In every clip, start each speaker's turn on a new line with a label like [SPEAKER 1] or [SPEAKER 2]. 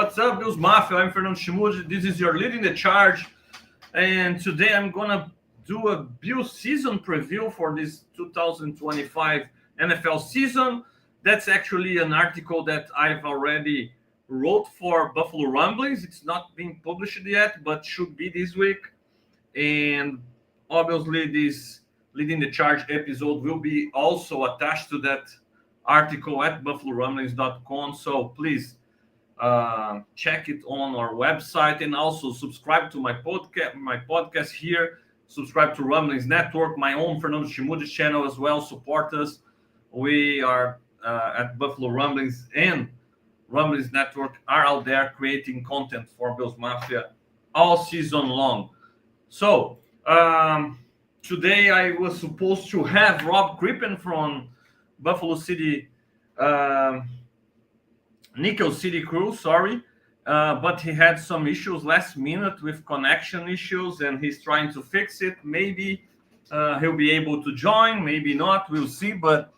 [SPEAKER 1] What's up, Bills Mafia? I'm Fernando Schmude. This is your Leading the Charge. And today I'm going to do a Bills season preview for this 2025 NFL season. That's actually an article that I've already wrote for Buffalo Rumblings. It's not being published yet, but should be this week. And obviously this Leading the Charge episode will be also attached to that article at buffalorumblings.com. So please check it on our website, and also subscribe to my podcast here. Subscribe to Rumblings Network, my own Fernando Schmude channel as well. Support us. We are at Buffalo Rumblings and Rumblings Network are out there creating content for Bills Mafia all season long. So today I was supposed to have Rob Crippen from Buffalo City Nickel City Crew, but he had some issues last minute with connection issues, and he's trying to fix it. Maybe he'll be able to join, maybe not, we'll see. But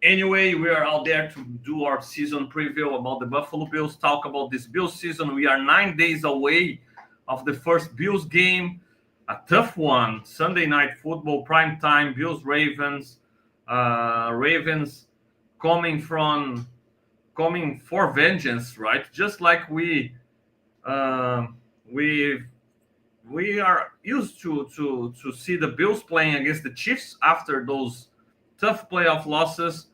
[SPEAKER 1] anyway, we are out there to do our season preview about the Buffalo Bills, talk about this Bills season. We are 9 days away of the first Bills game, a tough one, Sunday Night Football, prime time, Bills-Ravens. Ravens coming for vengeance, right? Just like we are used to see the Bills playing against the Chiefs after those tough playoff losses,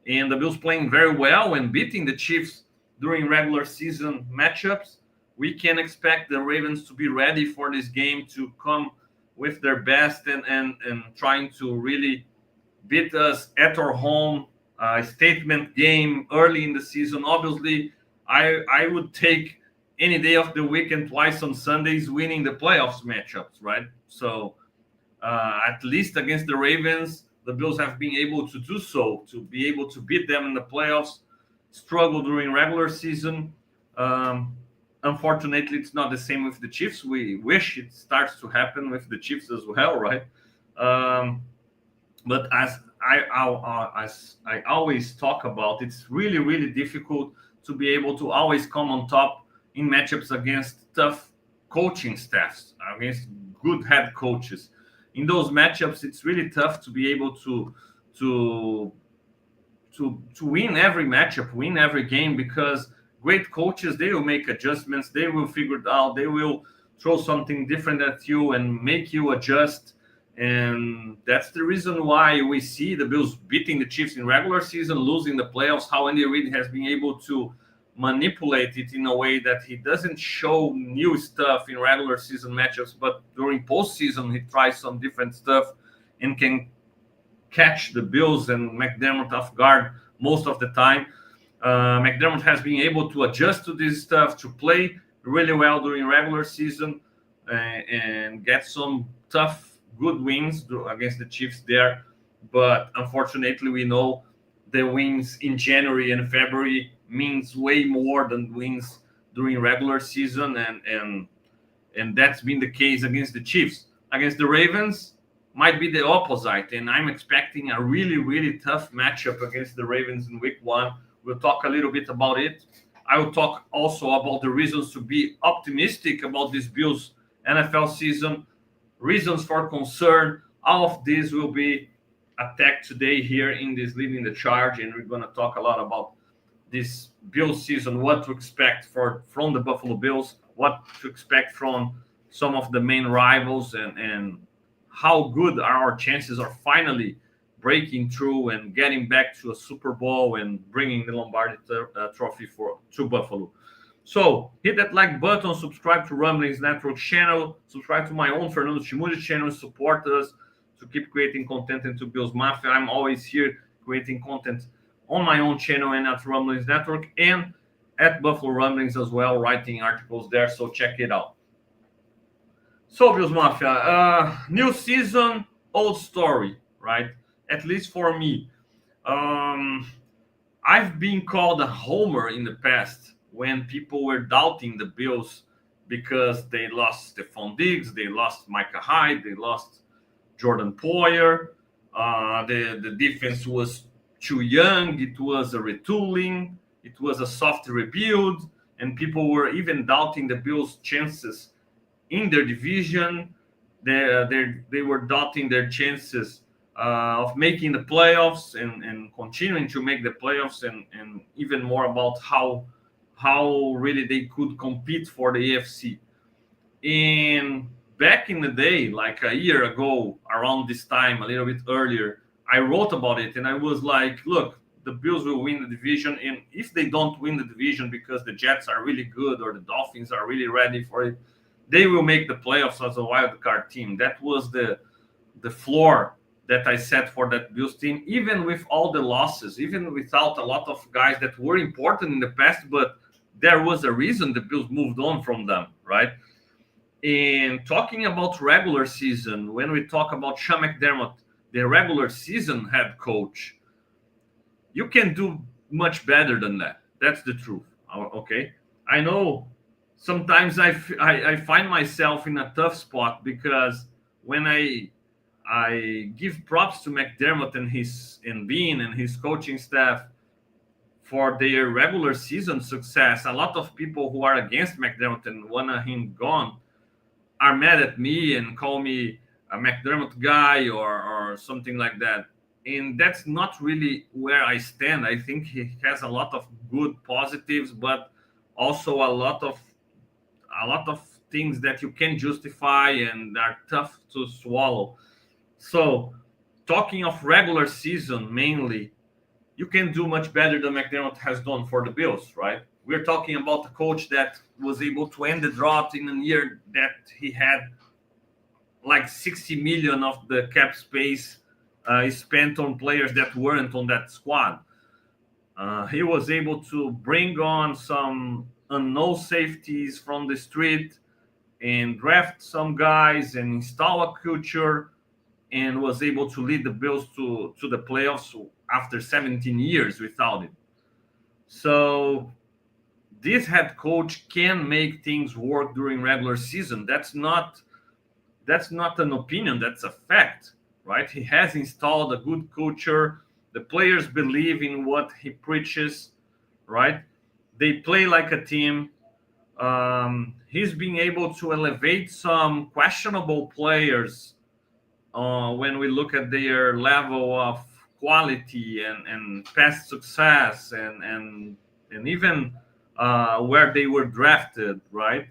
[SPEAKER 1] and the Bills playing very well and beating the Chiefs during regular season matchups. We can expect the Ravens to be ready for this game, to come with their best and trying to really beat us at our home. Statement game early in the season. Obviously, I would take any day of the week and twice on Sundays winning the playoffs matchups, right? So at least against the Ravens, the Bills have been able to do so, to be able to beat them in the playoffs, struggle during regular season. Unfortunately, it's not the same with the Chiefs. We wish it starts to happen with the Chiefs as well, right? But as I always talk about, it's really, really difficult to be able to always come on top in matchups against tough coaching staffs, against good head coaches. In those matchups, it's really tough to be able to win every matchup, win every game, because great coaches, they will make adjustments, they will figure it out, they will throw something different at you and make you adjust. And that's the reason why we see the Bills beating the Chiefs in regular season, losing the playoffs, how Andy Reid has been able to manipulate it in a way that he doesn't show new stuff in regular season matchups, but during postseason, he tries some different stuff and can catch the Bills and McDermott off guard most of the time. McDermott has been able to adjust to this stuff, to play really well during regular season and get some tough good wins against the Chiefs there. But unfortunately, we know the wins in January and February means way more than wins during regular season, and that's been the case against the Chiefs. Against the Ravens might be the opposite, and I'm expecting a really, really tough matchup against the Ravens in week 1. We'll talk a little bit about it. I will talk also about the reasons to be optimistic about this Bills NFL season, reasons for concern. All of this will be attacked today here in this Leading the Charge, and we're going to talk a lot about this Bills season, what to expect from the Buffalo Bills, what to expect from some of the main rivals, and how good are our chances of finally breaking through and getting back to a Super Bowl and bringing the Lombardi Trophy to Buffalo. So hit that like button, subscribe to Rumblings Network channel, subscribe to my own Fernando Schmude channel, support us to keep creating content into Bills Mafia. I'm always here creating content on my own channel and at Rumblings Network and at Buffalo Rumblings as well, writing articles there, so check it out. So Bills Mafia, new season, old story, right? At least for me. I've been called a homer in the past when people were doubting the Bills because they lost Stephon Diggs, they lost Micah Hyde, they lost Jordan Poyer. The defense was too young. It was a retooling. It was a soft rebuild. and people were even doubting the Bills' chances in their division. They were doubting their chances of making the playoffs and continuing to make the playoffs, and even more about how really they could compete for the AFC. And back in the day, like a year ago, around this time, a little bit earlier, I wrote about it and I was like, look, the Bills will win the division. And if they don't win the division because the Jets are really good or the Dolphins are really ready for it, they will make the playoffs as a wild card team. That was the floor that I set for that Bills team, even with all the losses, even without a lot of guys that were important in the past, but there was a reason the Bills moved on from them, right? And talking about regular season, when we talk about Sean McDermott, the regular season head coach, you can do much better than that. That's the truth. Okay. I know sometimes I find myself in a tough spot because when I give props to McDermott and Bean and his coaching staff for their regular season success, a lot of people who are against McDermott and want him gone are mad at me and call me a McDermott guy or something like that. And that's not really where I stand. I think he has a lot of good positives, but also a lot of things that you can justify and are tough to swallow. So, talking of regular season mainly, you can do much better than McDermott has done for the Bills, right? We're talking about a coach that was able to end the drought in a year that he had like 60 million of the cap space spent on players that weren't on that squad. He was able to bring on some unknown safeties from the street and draft some guys and install a culture, and was able to lead the Bills to the playoffs after 17 years without it. So this head coach can make things work during regular season. That's not an opinion, that's a fact, right? He has installed a good culture. The players believe in what he preaches, right? They play like a team. He's being able to elevate some questionable players when we look at their level of quality and past success and even where they were drafted, right?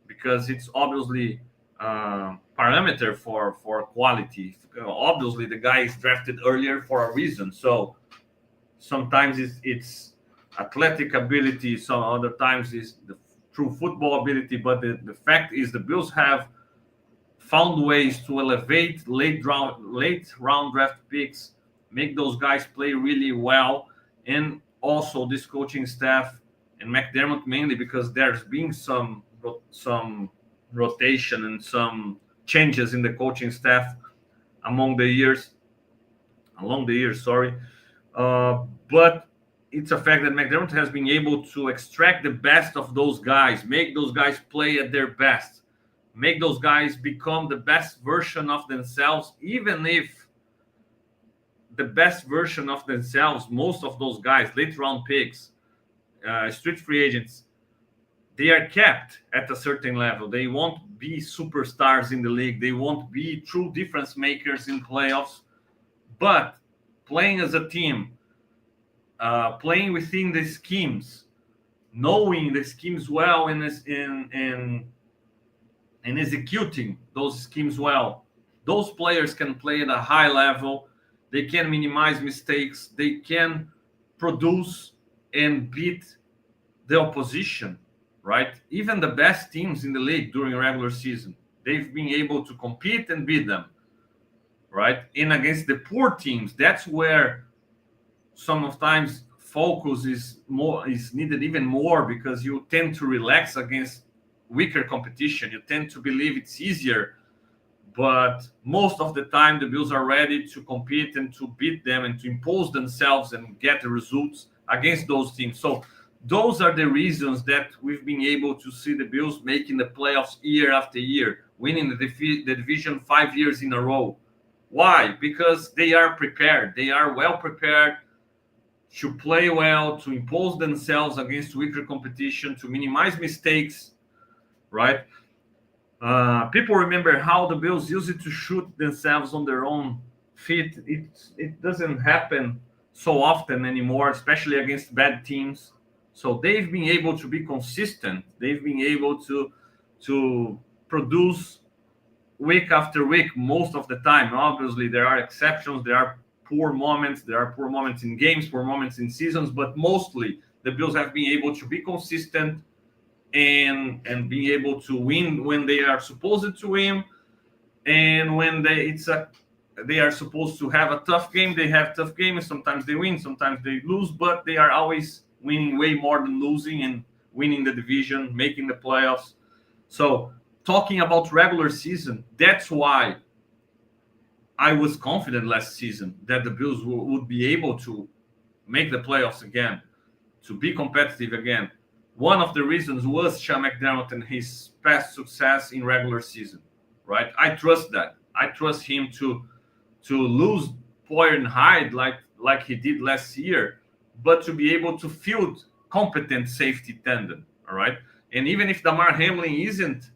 [SPEAKER 1] Because it's obviously parameter for quality. Obviously, the guy is drafted earlier for a reason. So sometimes it's athletic ability, some other times is the true football ability. But the fact is, the Bills have found ways to elevate late round draft picks, make those guys play really well, and also this coaching staff and McDermott mainly, because there's been some rotation and some changes in the coaching staff along the years. Sorry, but it's a fact that McDermott has been able to extract the best of those guys, make those guys play at their best, make those guys become the best version of themselves, even if the best version of themselves, most of those guys, late round picks, street free agents, they are kept at a certain level. They won't be superstars in the league. They won't be true difference makers in playoffs. But playing as a team, playing within the schemes, knowing the schemes well, and executing those schemes well, those players can play at a high level. They can minimize mistakes. They can produce and beat the opposition, right? Even the best teams in the league during regular season, they've been able to compete and beat them, right? And against the poor teams, that's where sometimes focus is needed even more, because you tend to relax against weaker competition. You tend to believe it's easier, but most of the time the Bills are ready to compete and to beat them and to impose themselves and get the results against those teams. So those are the reasons that we've been able to see the Bills making the playoffs year after year, winning the division 5 years in a row. Why? Because they are prepared. They are well prepared to play well, to impose themselves against weaker competition, to minimize mistakes, right? People remember how the Bills used it to shoot themselves on their own feet. It doesn't happen so often anymore, especially against bad teams. So they've been able to be consistent. They've been able to produce week after week most of the time. Obviously, there are exceptions. There are poor moments. There are poor moments in games, poor moments in seasons, but mostly the Bills have been able to be consistent and being able to win when they are supposed to win, and when they are supposed to have a tough game, they have tough games. Sometimes they win, sometimes they lose, but they are always winning way more than losing, and winning the division, making the playoffs. So talking about regular season, that's why I was confident last season that the Bills would be able to make the playoffs again, to be competitive again. One of the reasons was Sean McDermott and his past success in regular season, right? I trust that. I trust him to lose Poyer and Hyde like he did last year, but to be able to field competent safety tandem, all right? And even if Damar Hamlin isn't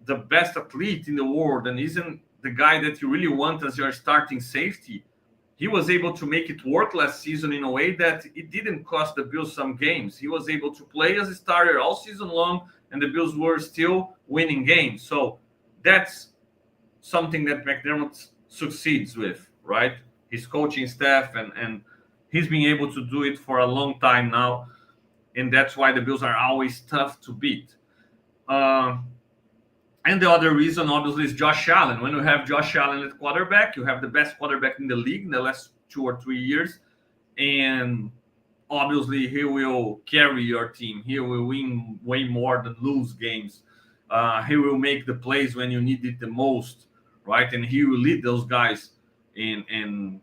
[SPEAKER 1] the best athlete in the world and isn't the guy that you really want as your starting safety, he was able to make it work last season in a way that it didn't cost the Bills some games. He was able to play as a starter all season long, and the Bills were still winning games. So that's something that McDermott succeeds with, right? His coaching staff, and he's been able to do it for a long time now, and that's why the Bills are always tough to beat. And the other reason, obviously, is Josh Allen. When you have Josh Allen at quarterback, you have the best quarterback in the league in the last 2 or 3 years. And obviously, he will carry your team. He will win way more than lose games. He will make the plays when you need it the most, right? And he will lead those guys and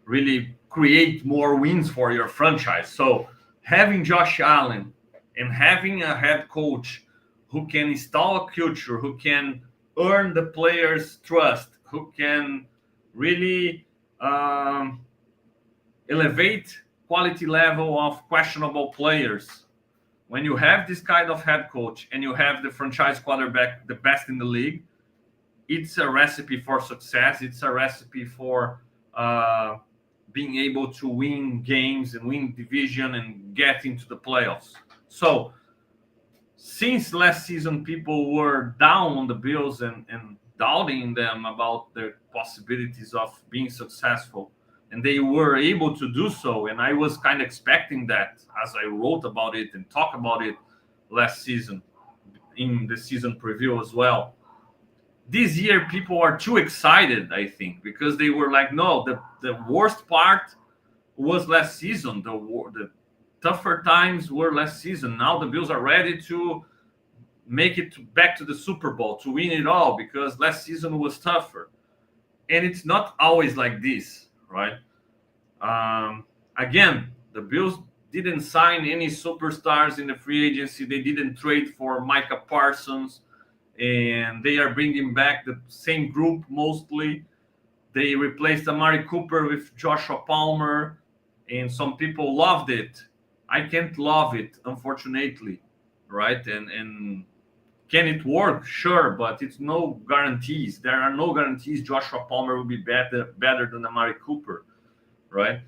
[SPEAKER 1] really create more wins for your franchise. So having Josh Allen and having a head coach who can install a culture, who can earn the players' trust, who can really elevate quality level of questionable players. When you have this kind of head coach and you have the franchise quarterback, the best in the league, it's a recipe for success. It's a recipe for being able to win games and win division and get into the playoffs. So since last season, people were down on the Bills and doubting them about their possibilities of being successful, and they were able to do so. And I was kind of expecting that as I wrote about it and talked about it last season in the season preview as well. This year, people are too excited, I think, because they were like, no, the worst part was last season. The tougher times were last season. Now the Bills are ready to make it back to the Super Bowl, to win it all, because last season was tougher. And it's not always like this, right? Again, the Bills didn't sign any superstars in the free agency. They didn't trade for Micah Parsons, and they are bringing back the same group mostly. They replaced Amari Cooper with Joshua Palmer, and some people loved it. I can't love it, unfortunately, right? And can it work? Sure, but it's no guarantees. There are no guarantees Joshua Palmer will be better than Amari Cooper, right?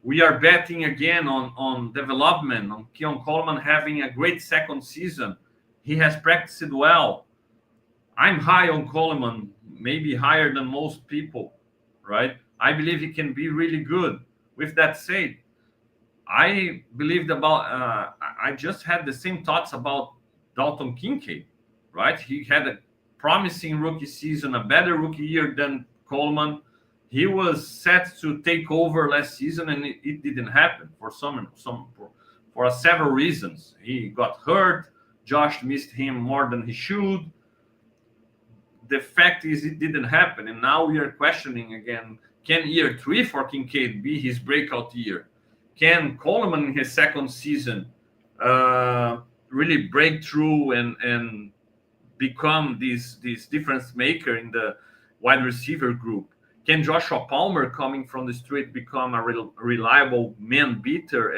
[SPEAKER 1] We are betting again on development, on Keon Coleman having a great second season. He has practiced well. I'm high on Coleman, maybe higher than most people, right? I believe he can be really good. With that said, I believed about. I just had the same thoughts about Dalton Kincaid, right? He had a promising rookie season, a better rookie year than Coleman. He was set to take over last season, and it didn't happen for for several reasons. He got hurt. Josh missed him more than he should. The fact is, it didn't happen, and now we are questioning again: can year 3 for Kincaid be his breakout year? Can Coleman in his second season really break through and become this difference maker in the wide receiver group? Can Joshua Palmer coming from the street become a reliable man beater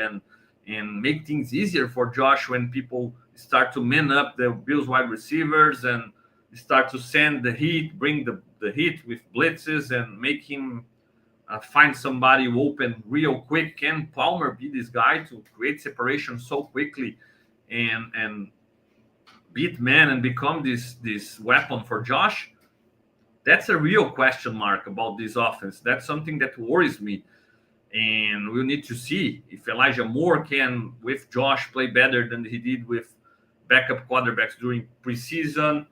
[SPEAKER 1] and make things easier for Josh when people start to man up the Bills wide receivers and start to send the heat, bring the heat with blitzes and make him find somebody open real quick? Can Palmer be this guy to create separation so quickly and beat man and become this weapon for Josh? That's a real question mark about this offense. That's something that worries me. And we'll need to see if Elijah Moore can, with Josh, play better than he did with backup quarterbacks during preseason,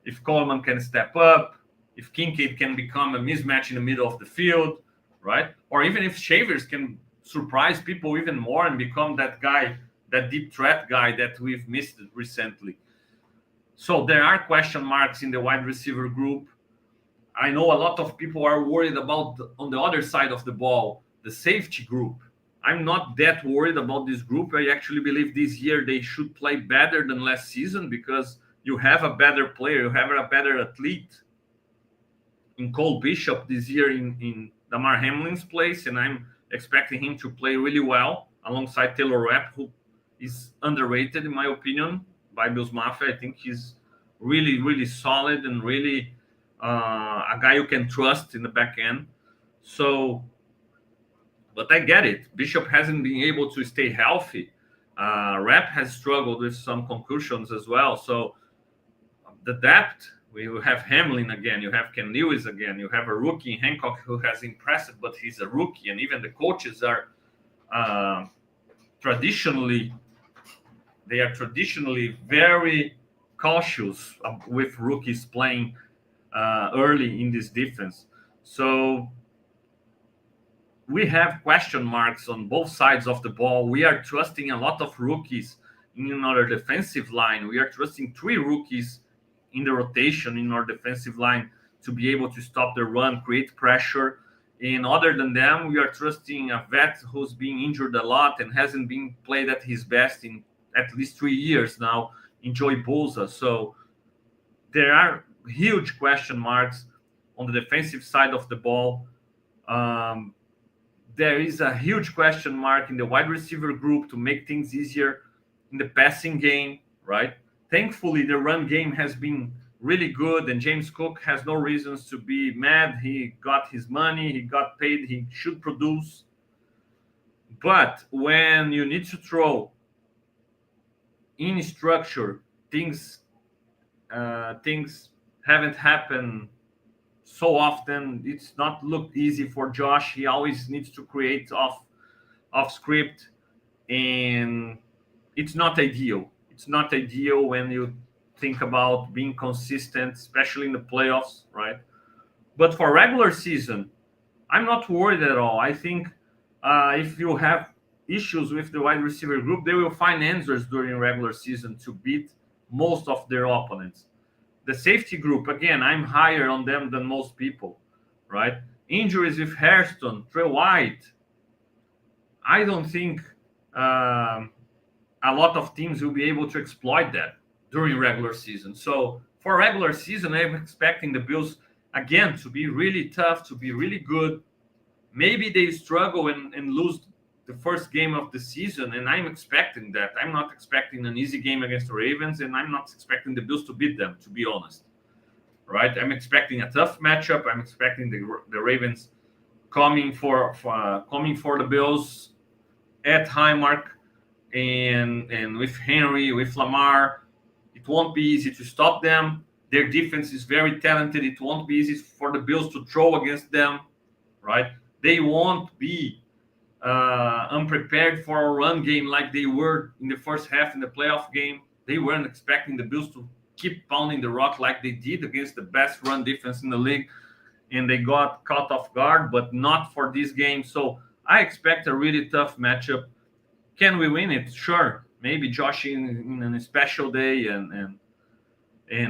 [SPEAKER 1] if Coleman can step up, if Kincaid can become a mismatch in the middle of the field, right? Or even if Shavers can surprise people even more and become that guy, that deep threat guy that we've missed recently. So there are question marks in the wide receiver group. I know a lot of people are worried about, on the other side of the ball, the safety group. I'm not that worried about this group. I actually believe this year they should play better than last season because you have a better player, you have a better athlete in Cole Bishop this year in Damar Hamlin's place, and I'm expecting him to play really well alongside Taylor Rapp, who is underrated in my opinion by Bills Mafia. I think he's really, really solid and really a guy you can trust in the back end. So, but I get it. Bishop hasn't been able to stay healthy. Rapp has struggled with some concussions as well. So the depth, we have Hamlin again, you have Ken Lewis again, you have a rookie in Hancock who has impressed, but he's a rookie, and even the coaches are traditionally very cautious with rookies playing early in this defense. So we have question marks on both sides of the ball. We are trusting a lot of rookies in our defensive line. We are trusting 3 rookies in the rotation in our defensive line to be able to stop the run, create pressure. And other than them, we are trusting a vet who's being injured a lot and hasn't been played at his best in at least 3 years now, in Joey Bosa. So there are huge question marks on the defensive side of the ball. There is a huge question mark in the wide receiver group to make things easier in the passing game, right? Thankfully, the run game has been really good, and James Cook has no reasons to be mad. He got his money, he got paid, he should produce. But when you need to throw in structure, things haven't happened so often. It's not looked easy for Josh. He always needs to create off script, and it's not ideal. It's not ideal when you think about being consistent, especially in the playoffs, right? But for regular season, I'm not worried at all. I think if you have issues with the wide receiver group, they will find answers during regular season to beat most of their opponents. The safety group, again, I'm higher on them than most people, right? Injuries with Hairston, Trey White. I don't think a lot of teams will be able to exploit that during regular season. So for regular season, I'm expecting the Bills, again, to be really tough, to be really good. Maybe they struggle and lose the first game of the season, and I'm expecting that. I'm not expecting an easy game against the Ravens, and I'm not expecting the Bills to beat them, to be honest, right? I'm expecting a tough matchup. I'm expecting the Ravens coming for the Bills at Highmark, and with Henry, with Lamar. It won't be easy to stop them. Their defense is very talented. It won't be easy for the Bills to throw against them, right? They won't be unprepared for a run game like they were in the first half in the playoff game. They weren't expecting the Bills to keep pounding the rock like they did against the best run defense in the league, and they got caught off guard, but not for this game. So I expect a really tough matchup. Can we win it? Sure. Maybe Josh in a special day and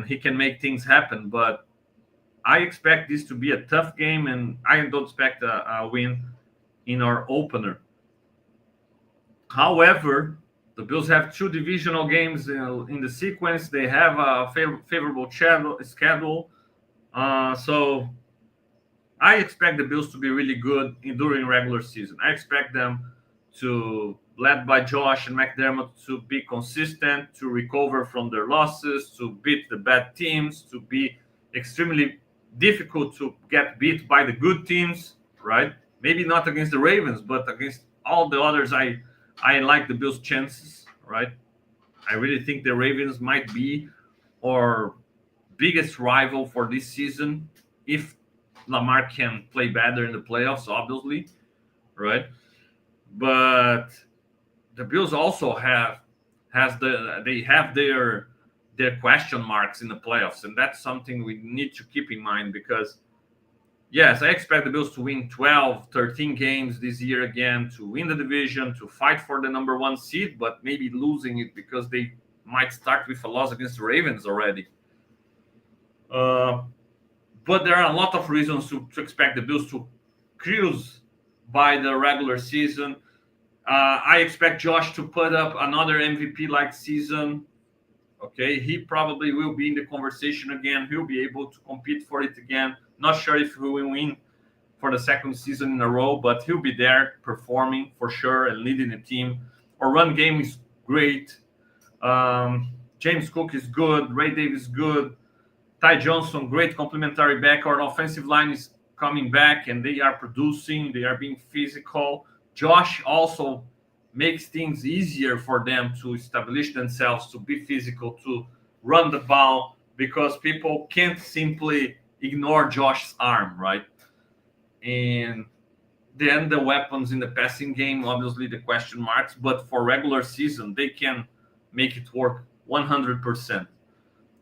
[SPEAKER 1] he can make things happen, but I expect this to be a tough game, and I don't expect a win in our opener. However, the Bills have 2 divisional games in the sequence. They have a favorable schedule. So I expect the Bills to be really good during regular season. I expect them to, led by Josh and McDermott, to be consistent, to recover from their losses, to beat the bad teams, to be extremely difficult to get beat by the good teams, right? Maybe not against the Ravens, but against all the others. I like the Bills' chances, right? I really think the Ravens might be our biggest rival for this season if Lamar can play better in the playoffs, obviously, right? But the Bills also have their question marks in the playoffs, and that's something we need to keep in mind because yes, I expect the Bills to win 12, 13 games this year again, to win the division, to fight for the number one seed, but maybe losing it because they might start with a loss against the Ravens already. Uh, but there are a lot of reasons to expect the Bills to cruise by the regular season. I expect Josh to put up another MVP like season. Okay, he probably will be in the conversation again. He'll be able to compete for it again. Not sure if he will win for the second season in a row, but he'll be there performing for sure and leading the team. Our run game is great. James Cook is good. Ray Davis is good. Ty Johnson, great complementary back. Our offensive line is coming back and they are producing. They are being physical. Josh also makes things easier for them to establish themselves, to be physical, to run the ball, because people can't simply ignore Josh's arm, right? And then the weapons in the passing game, obviously the question marks, but for regular season, they can make it work 100%.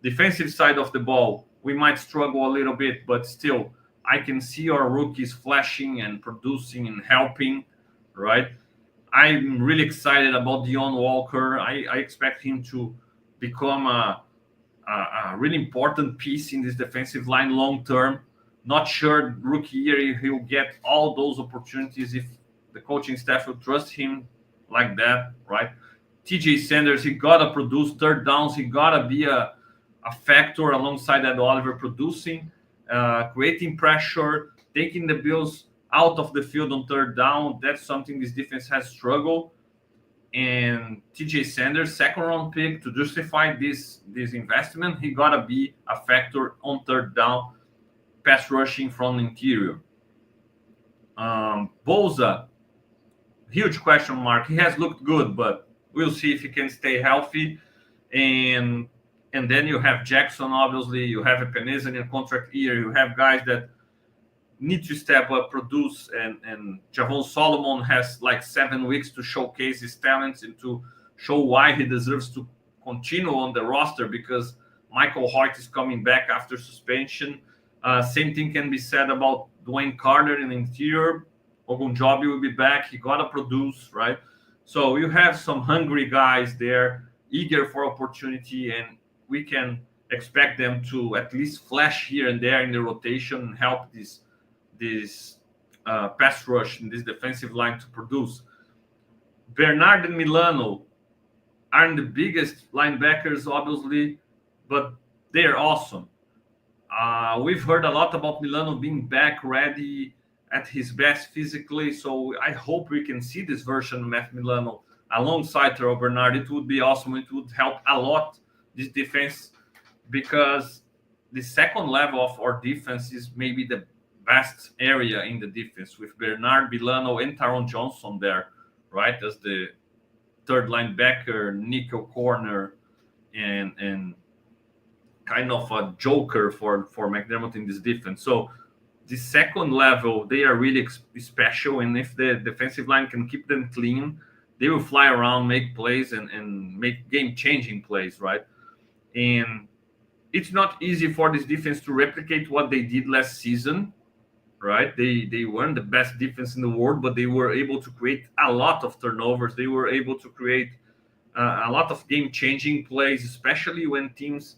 [SPEAKER 1] Defensive side of the ball, we might struggle a little bit, but still, I can see our rookies flashing and producing and helping, right? I'm really excited about Dion Walker. I expect him to become a really important piece in this defensive line long term. Not sure rookie year he'll get all those opportunities if the coaching staff will trust him like that, right? TJ Sanders, he gotta produce third downs. He gotta be a factor alongside Ed Oliver producing, creating pressure, taking the Bills out of the field on third down. That's something this defense has struggled. And TJ Sanders, second round pick, to justify this investment, he gotta be a factor on third down, pass rushing from the interior. Bosa, huge question mark. He has looked good, but we'll see if he can stay healthy. And then you have Jackson, obviously. You have a Peneza in a contract year. You have guys that need to step up, produce, and Javon Solomon has like 7 weeks to showcase his talents and to show why he deserves to continue on the roster because Michael Hoyt is coming back after suspension. Same thing can be said about Dwayne Carter in the interior. Ogunjobi will be back. He got to produce, right? So you have some hungry guys there, eager for opportunity, and we can expect them to at least flash here and there in the rotation and help this pass rush in this defensive line to produce. Bernard and Milano aren't the biggest linebackers, obviously, but they're awesome. We've heard a lot about Milano being back ready at his best physically, so I hope we can see this version of Matt Milano alongside Terrell Bernard. It would be awesome. It would help a lot this defense because the second level of our defense is maybe the best area in the defense with Bernard, Milano, and Taron Johnson there, right? As the third linebacker, nickel corner, and kind of a joker for McDermott in this defense. So the second level, they are really special. And if the defensive line can keep them clean, they will fly around, make plays, and make game-changing plays, right? And it's not easy for this defense to replicate what they did last season, right? They weren't the best defense in the world, but they were able to create a lot of turnovers. They were able to create a lot of game-changing plays, especially when teams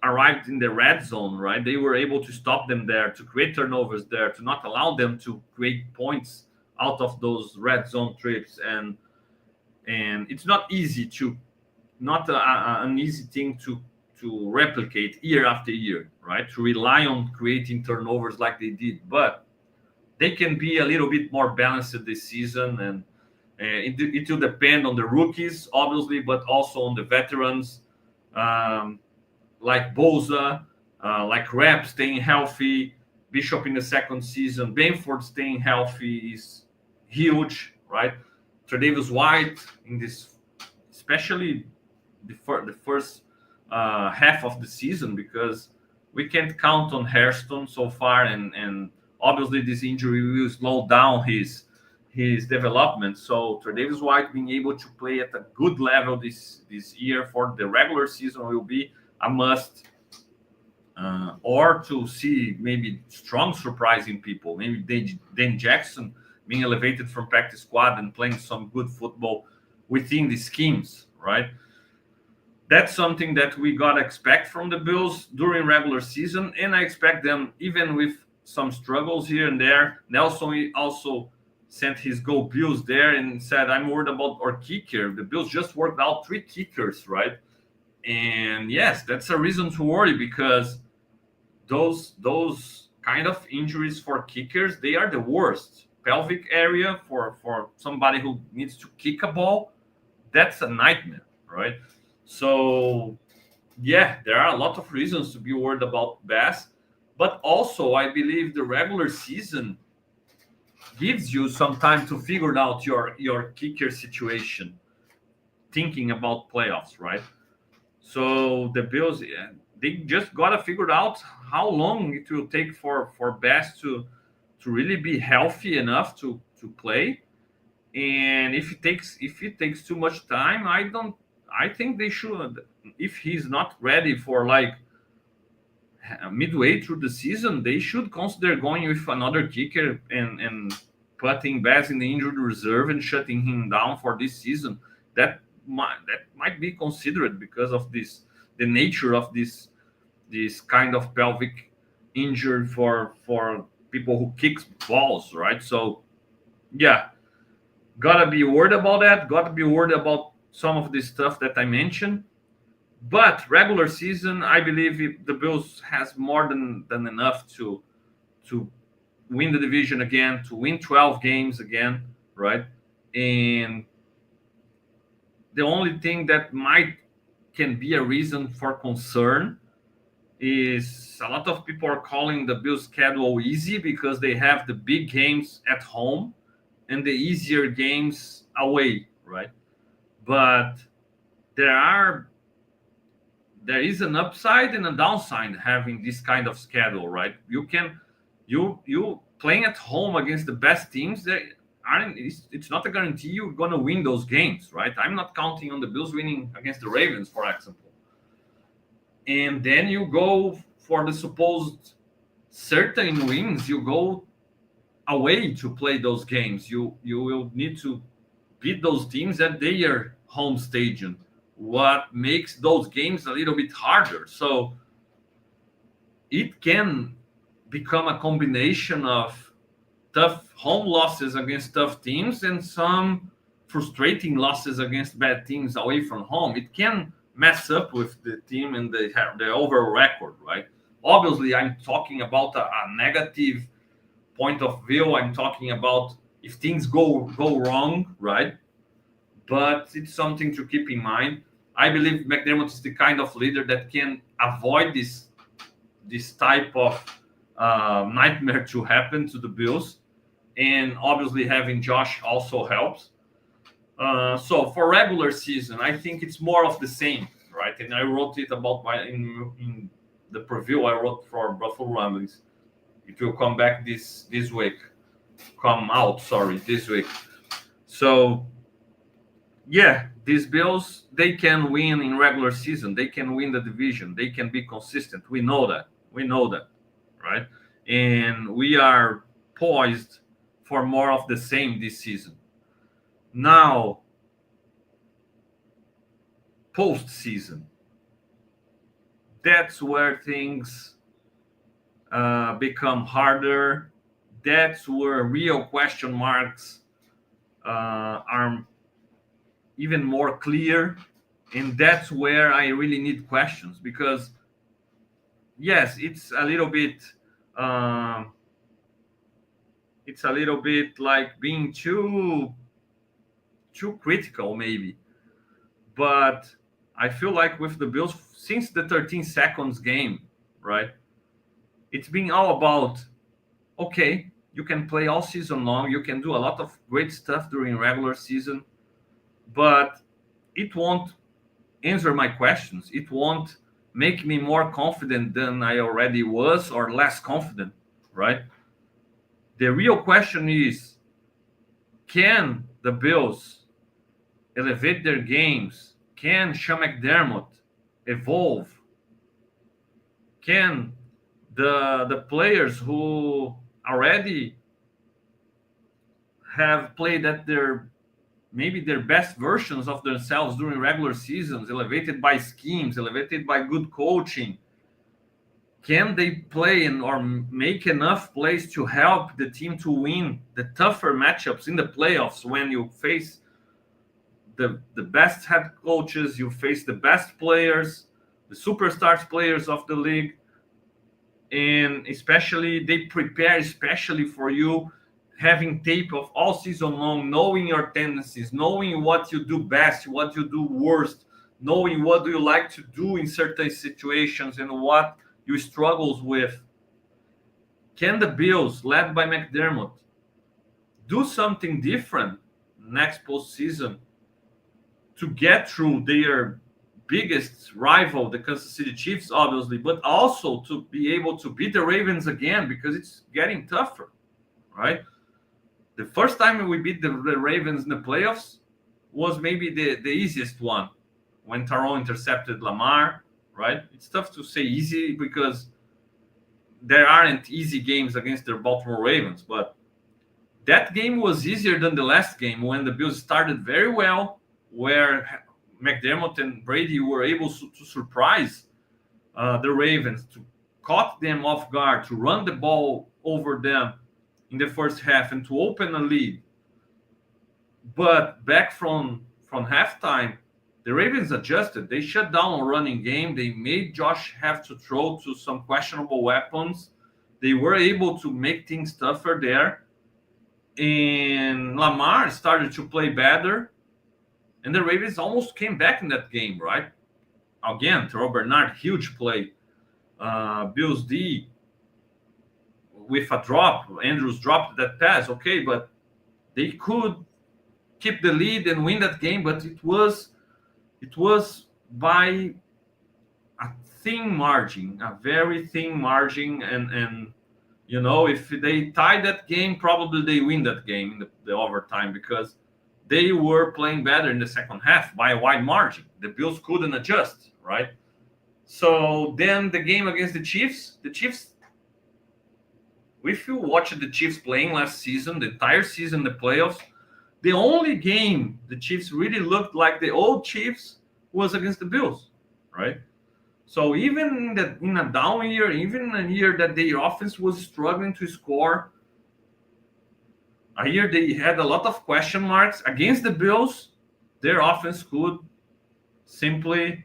[SPEAKER 1] arrived in the red zone, right? They were able to stop them there, to create turnovers there, to not allow them to create points out of those red zone trips. And it's not easy to, not an easy thing to to replicate year after year, right? To rely on creating turnovers like they did, but they can be a little bit more balanced this season, and it will depend on the rookies, obviously, but also on the veterans, um, like Boza, like Rep staying healthy, Bishop in the second season, Benford staying healthy is huge, right? Tre'Davious White in this, especially the first half of the season, because we can't count on Hairston so far, and obviously this injury will slow down his development. So Tre'Davious White being able to play at a good level this year for the regular season will be a must. Or to see maybe strong surprising people, maybe Dan Jackson being elevated from practice squad and playing some good football within the schemes, right? That's something that we gotta expect from the Bills during regular season, and I expect them, even with some struggles here and there. Nelson also sent his Go Bills there and said, "I'm worried about our kicker." The Bills just worked out 3 kickers, right? And yes, that's a reason to worry, because those kind of injuries for kickers, they are the worst. Pelvic area for somebody who needs to kick a ball, that's a nightmare, right? So yeah, there are a lot of reasons to be worried about Bass, but also I believe the regular season gives you some time to figure out your kicker situation, thinking about playoffs, right? So the Bills, yeah, they just gotta figure out how long it will take for Bass to really be healthy enough to play. And if it takes too much time, I think they should, if he's not ready for like midway through the season, they should consider going with another kicker and putting Bass in the injured reserve and shutting him down for this season. That might be considered, because of the nature of this kind of pelvic injury for people who kicks balls, right? So yeah, gotta be worried about that. Gotta be worried about some of the stuff that I mentioned. But regular season, I believe the Bills has more than enough to win the division again, to win 12 games again, right? And the only thing that might can be a reason for concern is a lot of people are calling the Bills schedule easy because they have the big games at home and the easier games away, right? But there are there is an upside and a downside having this kind of schedule, right? You playing at home against the best teams that aren't, it's not a guarantee you're gonna win those games, right? I'm not counting on the Bills winning against the Ravens, for example. And then you go for the supposed certain wins, you go away to play those games. You will need to beat those teams at their home stadium, what makes those games a little bit harder. So it can become a combination of tough home losses against tough teams and some frustrating losses against bad teams away from home. It can mess up with the team and the overall record, right? Obviously, I'm talking about a negative point of view. I'm talking about if things go wrong, right? But it's something to keep in mind. I believe McDermott is the kind of leader that can avoid this type of nightmare to happen to the Bills, and obviously having Josh also helps. So for regular season, I think it's more of the same, right? And I wrote it about in the preview I wrote for Buffalo Rumblings. It will come back this week. Come out, sorry, this week. So yeah, these Bills, they can win in regular season. They can win the division. They can be consistent. We know that. We know that, right? And we are poised for more of the same this season. Now, postseason, that's where things become harder. That's where real question marks are even more clear. And that's where I really need questions, because yes, um, it's a little bit like being too critical maybe. But I feel like with the Bills since the 13 seconds game, right? It's been all about, okay, you can play all season long, you can do a lot of great stuff during regular season, but it won't answer my questions. It won't make me more confident than I already was or less confident, right? The real question is, can the Bills elevate their games? Can Sean McDermott evolve? Can the players who already have played at their maybe their best versions of themselves during regular seasons, elevated by schemes, elevated by good coaching, can they play or make enough plays to help the team to win the tougher matchups in the playoffs when you face the best head coaches, you face the best players, the superstars players of the league, and especially they prepare especially for you, having tape of all season long, knowing your tendencies, knowing what you do best, what you do worst, knowing what do you like to do in certain situations and what you struggles with. Can the Bills, led by McDermott, do something different next postseason to get through their biggest rival, the Kansas City Chiefs, obviously, but also to be able to beat the Ravens again, because it's getting tougher, right? The first time we beat the Ravens in the playoffs was maybe the easiest one, when Tyrone intercepted Lamar, right? It's tough to say easy because there aren't easy games against the Baltimore Ravens, but that game was easier than the last game when the Bills started very well, where McDermott and Brady were able to surprise the Ravens, to caught them off guard, to run the ball over them in the first half and to open a lead. But back from halftime, the Ravens adjusted. They shut down a running game. They made Josh have to throw to some questionable weapons. They were able to make things tougher there. And Lamar started to play better. And the Ravens almost came back in that game, right? Again, Terrell Bernard, huge play. Bills D with a drop. Andrews dropped that pass, okay, but they could keep the lead and win that game, but it was by a thin margin, a very thin margin, and if they tie that game, probably they win that game in the overtime, because they were playing better in the second half by a wide margin. The Bills couldn't adjust, right? So then the game against the Chiefs, if you watched the Chiefs playing last season, the entire season, the playoffs, the only game the Chiefs really looked like the old Chiefs was against the Bills, right? So even in a down year, even a year that their offense was struggling to score, a year they had a lot of question marks against the Bills, their offense could simply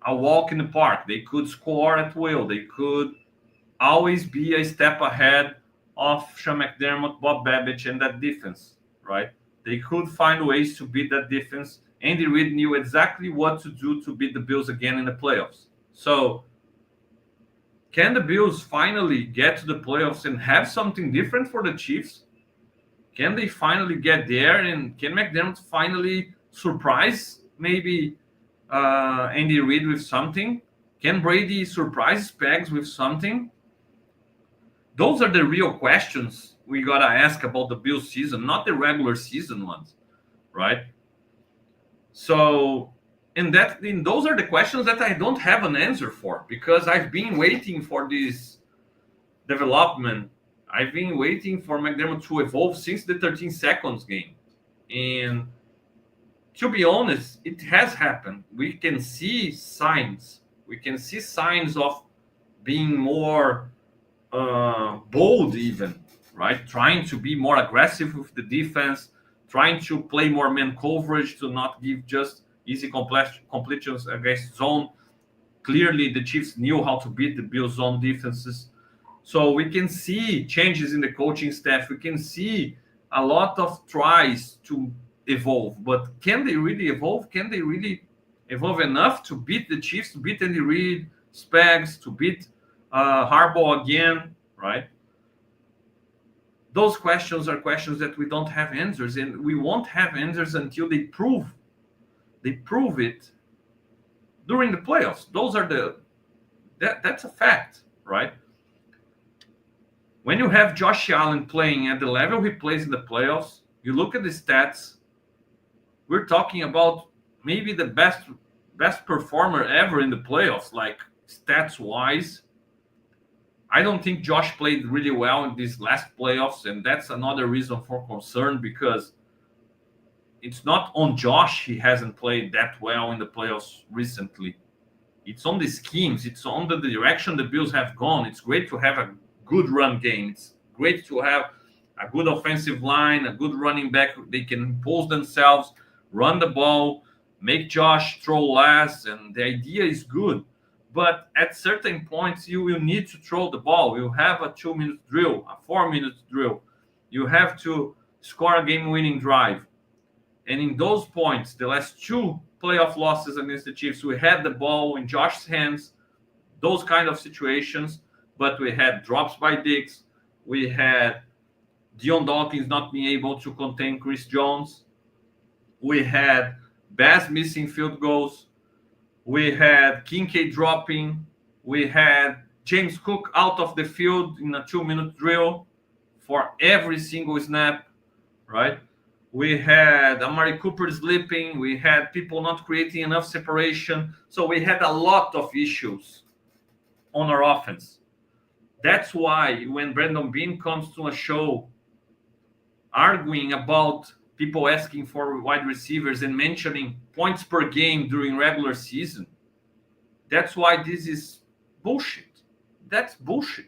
[SPEAKER 1] a walk in the park. They could score at will. They could always be a step ahead of Sean McDermott, Bob Babbage, and that defense, right? They could find ways to beat that defense. Andy Reid knew exactly what to do to beat the Bills again in the playoffs. So can the Bills finally get to the playoffs and have something different for the Chiefs? Can they finally get there? And can McDermott finally surprise maybe Andy Reid with something? Can Brady surprise Spags with something? Those are the real questions we got to ask about the Bills season, not the regular season ones, right? So, those are the questions that I don't have an answer for, because I've been waiting for this development. I've been waiting for McDermott to evolve since the 13 seconds game. And to be honest, it has happened. We can see signs. We can see signs of being more bold, even, right? Trying to be more aggressive with the defense, trying to play more man coverage, to not give just easy completions against zone. Clearly, the Chiefs knew how to beat the Bills' zone defenses. So we can see changes in the coaching staff. We can see a lot of tries to evolve. But can they really evolve? Can they really evolve enough to beat the Chiefs, to beat Andy Reid, Spags, to beat Harbaugh again, right? Those questions are questions that we don't have answers, and we won't have answers until they prove it during the playoffs. That's a fact, right? When you have Josh Allen playing at the level he plays in the playoffs, you look at the stats, we're talking about maybe the best performer ever in the playoffs, like stats wise. I don't think Josh played really well in these last playoffs, and that's another reason for concern, because it's not on Josh he hasn't played that well in the playoffs recently. It's on the schemes. It's on the direction the Bills have gone. It's great to have a good run game. It's great to have a good offensive line, a good running back. They can impose themselves, run the ball, make Josh throw less, and the idea is good. But at certain points, you will need to throw the ball. You have a 2-minute drill, a 4-minute drill. You have to score a game-winning drive. And in those points, the last two playoff losses against the Chiefs, we had the ball in Josh's hands, those kind of situations, but we had drops by Diggs. We had Dion Dawkins not being able to contain Chris Jones. We had Bass missing field goals. We had Kincaid dropping. We had James Cook out of the field in a 2-minute drill for every single snap, right? We had Amari Cooper sleeping. We had people not creating enough separation. So we had a lot of issues on our offense. That's why when Brandon Beane comes to a show arguing about people asking for wide receivers and mentioning points per game during regular season, that's why this is bullshit. That's bullshit.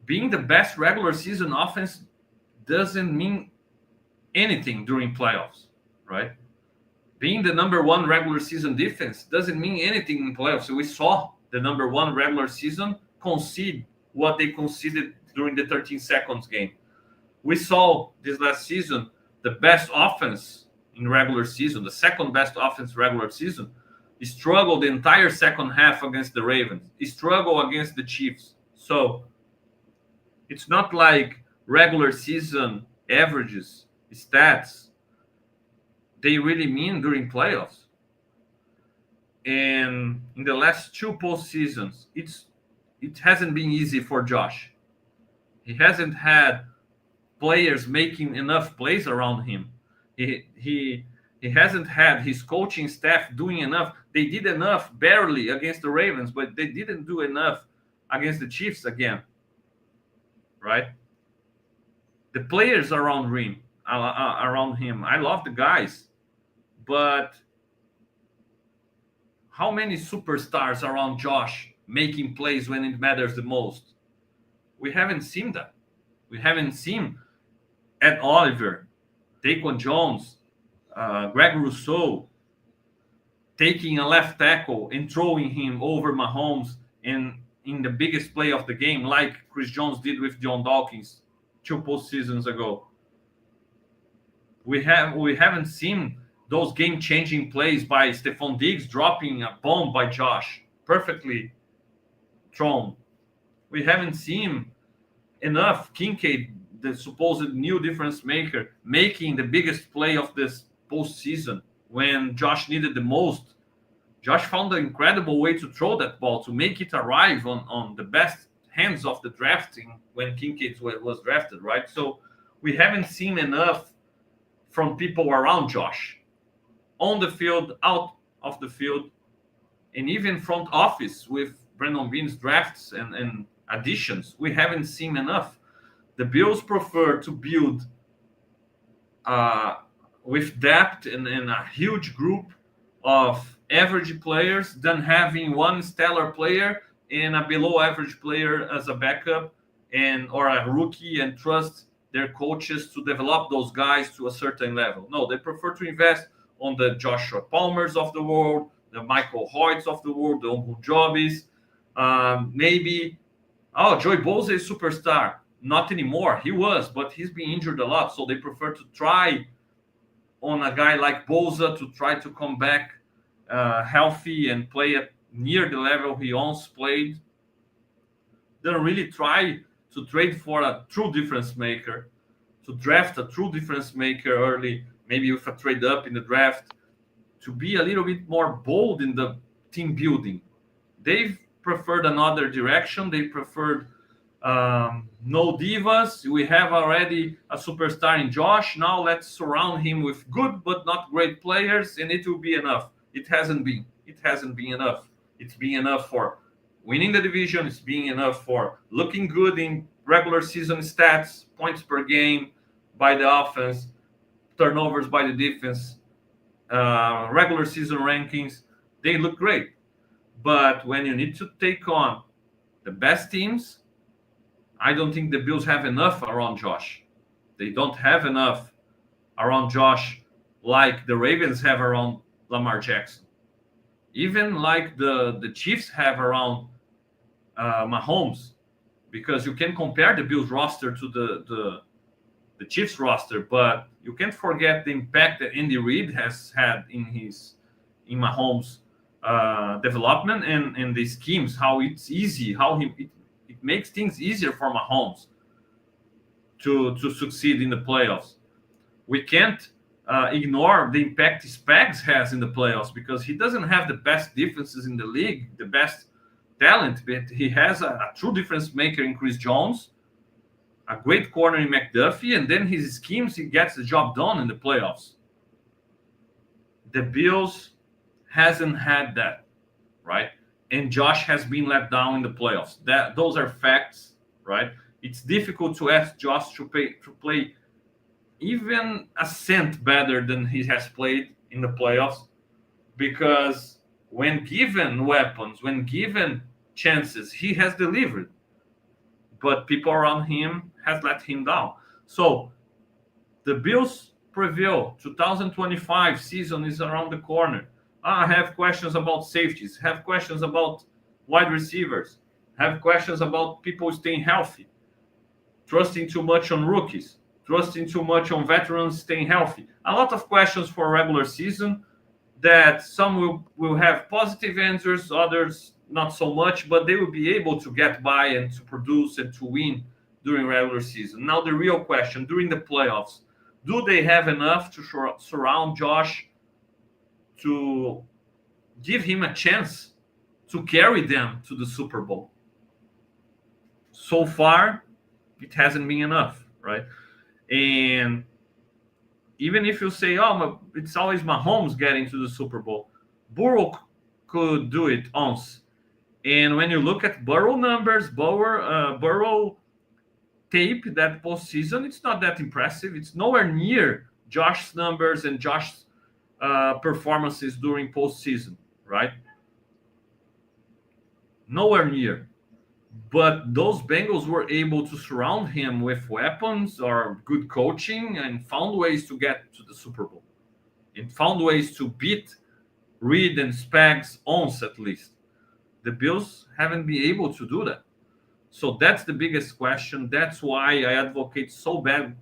[SPEAKER 1] Being the best regular season offense doesn't mean anything during playoffs, right? Being the number one regular season defense doesn't mean anything in playoffs. We saw the number one regular season concede what they conceded during the 13 seconds game. We saw this last season the best offense in regular season, the second best offense regular season, struggled the entire second half against the Ravens, struggled against the Chiefs. So it's not like regular season averages, stats, they really mean during playoffs. And in the last two postseasons, it hasn't been easy for Josh. He hasn't had players making enough plays around him. He hasn't had his coaching staff doing enough. They did enough barely against the Ravens, but they didn't do enough against the Chiefs again, right? The players around him, I love the guys, but how many superstars around Josh making plays when it matters the most? We haven't seen that. We haven't seen Ed Oliver, Daquan Jones, Greg Rousseau taking a left tackle and throwing him over Mahomes in the biggest play of the game, like Chris Jones did with John Dawkins 2 postseasons ago. We haven't seen those game-changing plays by Stephon Diggs dropping a bomb by Josh, perfectly thrown. We haven't seen enough Kincaid, the supposed new difference maker, making the biggest play of this postseason when Josh needed the most. Josh found an incredible way to throw that ball, to make it arrive on the best hands of the drafting when Kincaid was drafted, right? So we haven't seen enough from people around Josh, on the field, out of the field, and even front office with Brandon Beane's drafts and additions. We haven't seen enough. The Bills prefer to build with depth and a huge group of average players than having one stellar player and a below average player as a backup or a rookie, and trust their coaches to develop those guys to a certain level. No, they prefer to invest on the Joshua Palmers of the world, the Michael Hoyts of the world, the Uncle Jobbies. Maybe, oh, Joey Bosa is superstar. Not anymore. He was, but he's been injured a lot. So they prefer to try on a guy like Bosa to try to come back healthy and play at near the level he once played. They don't really try to trade for a true difference maker, to draft a true difference maker early, maybe with a trade up in the draft, to be a little bit more bold in the team building. They've preferred another direction. They preferred no divas. We have already a superstar in Josh. Now let's surround him with good but not great players, and it will be enough. It hasn't been. It hasn't been enough. It's been enough for winning the division. It's been enough for looking good in regular season stats, points per game by the offense, turnovers by the defense, regular season rankings. They look great. But when you need to take on the best teams, I don't think the Bills have enough around Josh. They don't have enough around Josh like the Ravens have around Lamar Jackson. Even like the Chiefs have around Mahomes, because you can compare the Bills roster to the Chiefs roster, but you can't forget the impact that Andy Reid has had in Mahomes' development and the schemes, how it's easy, how it makes things easier for Mahomes to succeed in the playoffs. We can't ignore the impact Spags has in the playoffs, because he doesn't have the best defenses in the league, the best talent, but he has a true difference maker in Chris Jones, a great corner in McDuffie, and then his schemes, he gets the job done in the playoffs. The Bills hasn't had that, right? And Josh has been let down in the playoffs. Those are facts, right? It's difficult to ask Josh to play even a cent better than he has played in the playoffs, because when given weapons, when given chances, he has delivered. But people around him has let him down. So the Bills prevail. 2025 season is around the corner. I have questions about safeties, have questions about wide receivers, have questions about people staying healthy, trusting too much on rookies, trusting too much on veterans staying healthy. A lot of questions for regular season that some will have positive answers, others not so much, but they will be able to get by and to produce and to win during regular season. Now, the real question, during the playoffs, do they have enough to surround Josh, to give him a chance to carry them to the Super Bowl? So far, it hasn't been enough, right? And even if you say, oh, it's always Mahomes getting to the Super Bowl, Burrow could do it once. And when you look at Burrow numbers, Burrow tape that postseason, it's not that impressive. It's nowhere near Josh's numbers and Josh's performances during postseason, right? Nowhere near. But those Bengals were able to surround him with weapons or good coaching and found ways to get to the Super Bowl. And found ways to beat Reid and Spags once at least. The Bills haven't been able to do that. So that's the biggest question. That's why I advocate so bad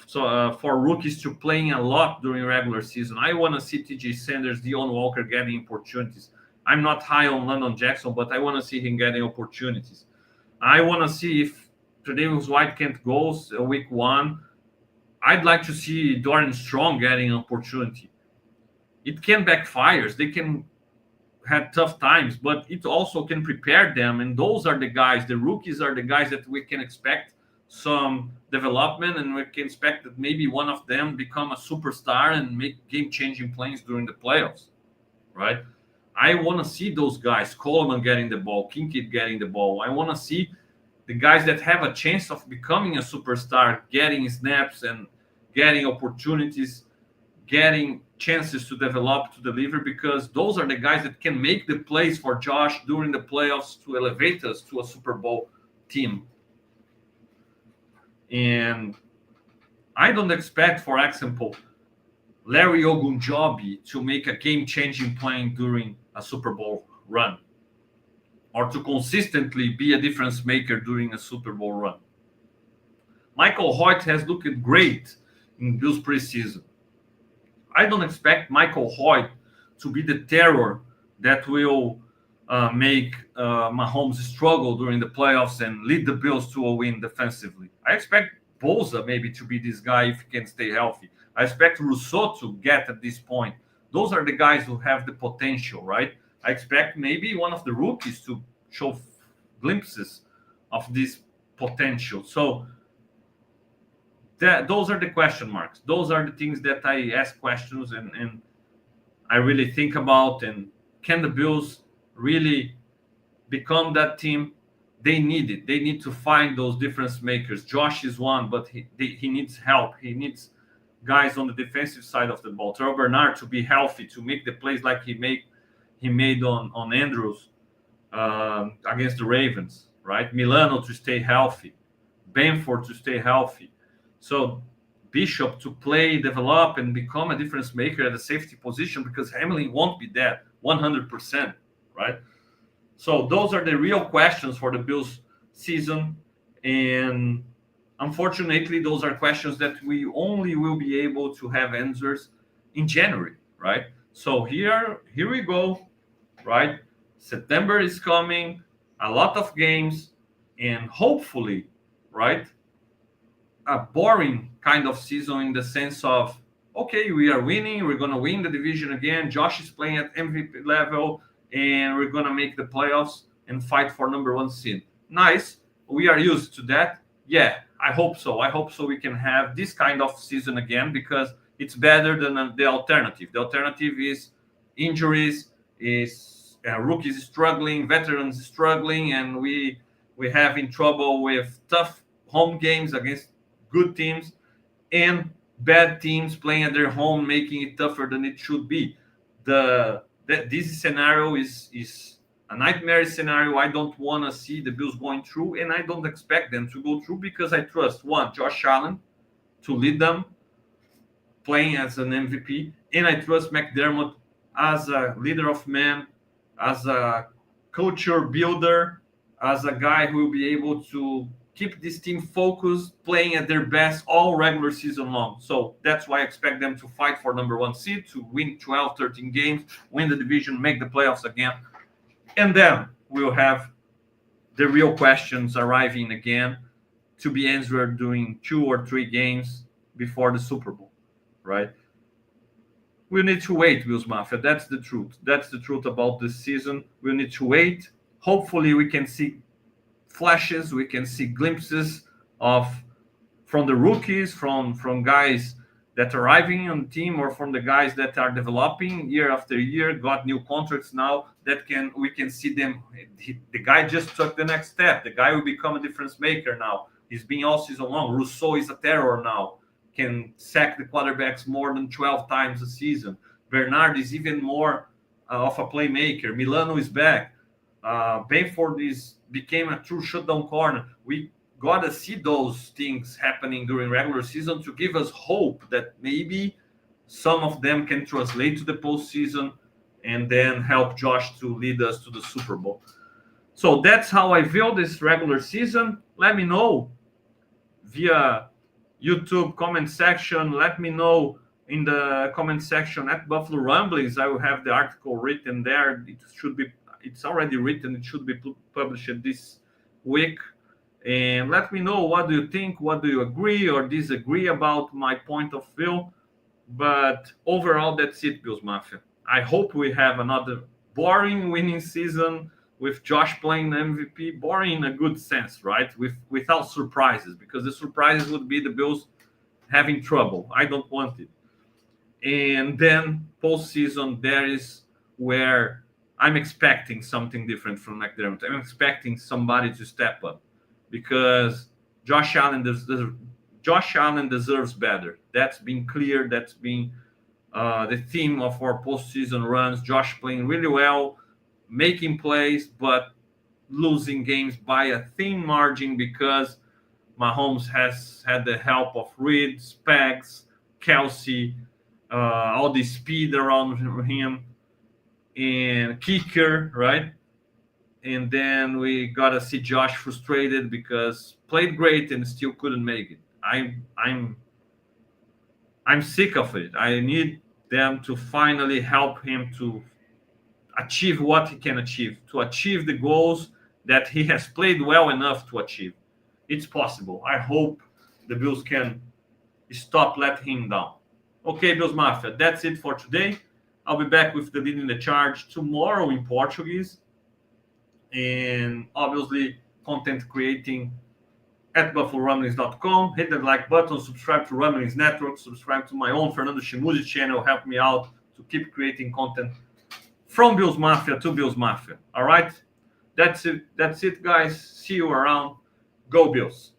[SPEAKER 1] for rookies to playing a lot during regular season. I want to see T.J. Sanders, Deon Walker getting opportunities. I'm not high on London Jackson, but I want to see him getting opportunities. I want to see if Tre'Davious White can't go week one. I'd like to see Dorian Strong getting an opportunity. It can backfire. They can have tough times, but it also can prepare them. And those are the guys, the rookies are the guys that we can expect some development, and we can expect that maybe one of them become a superstar and make game-changing plays during the playoffs, right? I want to see those guys, Coleman getting the ball, Kincaid getting the ball. I want to see the guys that have a chance of becoming a superstar, getting snaps and getting opportunities, getting chances to develop, to deliver, because those are the guys that can make the plays for Josh during the playoffs to elevate us to a Super Bowl team. And I don't expect, for example, Larry Ogunjobi to make a game-changing play during a Super Bowl run, or to consistently be a difference maker during a Super Bowl run. Michael Hoyt has looked great in Bills preseason. I don't expect Michael Hoyt to be the terror that will make Mahomes struggle during the playoffs and lead the Bills to a win defensively. I expect Bosa maybe to be this guy if he can stay healthy. I expect Rousseau to get at this point. Those are the guys who have the potential, right? I expect maybe one of the rookies to show glimpses of this potential. So those are the question marks. Those are the things that I ask questions and I really think about. And can the Bills really become that team? They need it. They need to find those difference makers. Josh is one, but he needs help. He needs guys on the defensive side of the ball. Terrell Bernard to be healthy, to make the plays like he made on Andrews against the Ravens, right? Milano to stay healthy, Benford to stay healthy. So Bishop to play, develop, and become a difference maker at the safety position, because Hamlin won't be that 100%, right? So those are the real questions for the Bills season. And unfortunately, those are questions that we only will be able to have answers in January, right? So here we go, right? September is coming, a lot of games, and hopefully, right, a boring kind of season in the sense of, okay, we are winning, we're going to win the division again. Josh is playing at MVP level, and we're going to make the playoffs and fight for number one seed. Nice. We are used to that. Yeah, I hope so. I hope so we can have this kind of season again, because it's better than the alternative. The alternative is injuries, is rookies struggling, veterans struggling, and we having trouble with tough home games against good teams and bad teams playing at their home, making it tougher than it should be. This scenario is a nightmare scenario. I don't want to see the Bills going through, and I don't expect them to go through, because I trust Josh Allen to lead them playing as an MVP, and I trust McDermott as a leader of men, as a culture builder, as a guy who will be able to keep this team focused, playing at their best all regular season long. So that's why I expect them to fight for number one seed, to win 12, 13 games, win the division, make the playoffs again. And then we'll have the real questions arriving again to be answered during 2 or 3 games before the Super Bowl, right? We need to wait, Bills Mafia. That's the truth. That's the truth about this season. We need to wait. Hopefully we can see flashes, we can see glimpses from the rookies, from guys that are arriving on the team, or from the guys that are developing year after year, got new contracts now, that we can see them. The guy just took the next step. The guy will become a difference maker now. He's been all season long. Rousseau is a terror now, can sack the quarterbacks more than 12 times a season. Bernard is even more of a playmaker. Milano is back. Benford became a true shutdown corner. We got to see those things happening during regular season to give us hope that maybe some of them can translate to the postseason and then help Josh to lead us to the Super Bowl. So that's how I view this regular season. Let me know via YouTube comment section. Let me know in the comment section at Buffalo Rumblings. I will have the article written there. It's already written. It should be published this week. And let me know, what do you think? What do you agree or disagree about my point of view? But overall, that's it, Bills Mafia. I hope we have another boring winning season with Josh playing the MVP. Boring in a good sense, right? Without surprises, because the surprises would be the Bills having trouble. I don't want it. And then postseason, there is where I'm expecting something different from McDermott. I'm expecting somebody to step up, because Josh Allen deserves better. That's been clear. That's been the theme of our postseason runs. Josh playing really well, making plays, but losing games by a thin margin, because Mahomes has had the help of Reed, Spags, Kelsey, all the speed around him, and kicker, right? And then we got to see Josh frustrated because played great and still couldn't make it. I'm sick of it. I need them to finally help him to achieve what he can achieve, to achieve the goals that he has played well enough to achieve. It's possible. I hope the Bills can stop letting him down. Okay, Bills Mafia, that's it for today. I'll be back with the leading the charge tomorrow in Portuguese, and obviously content creating at buffalorumblings.com. Hit that like button, subscribe to Rumblings Network, subscribe to my own Fernando Schmude channel. Help me out to keep creating content from Bills Mafia to Bills Mafia. All right? That's it, guys. See you around. Go Bills.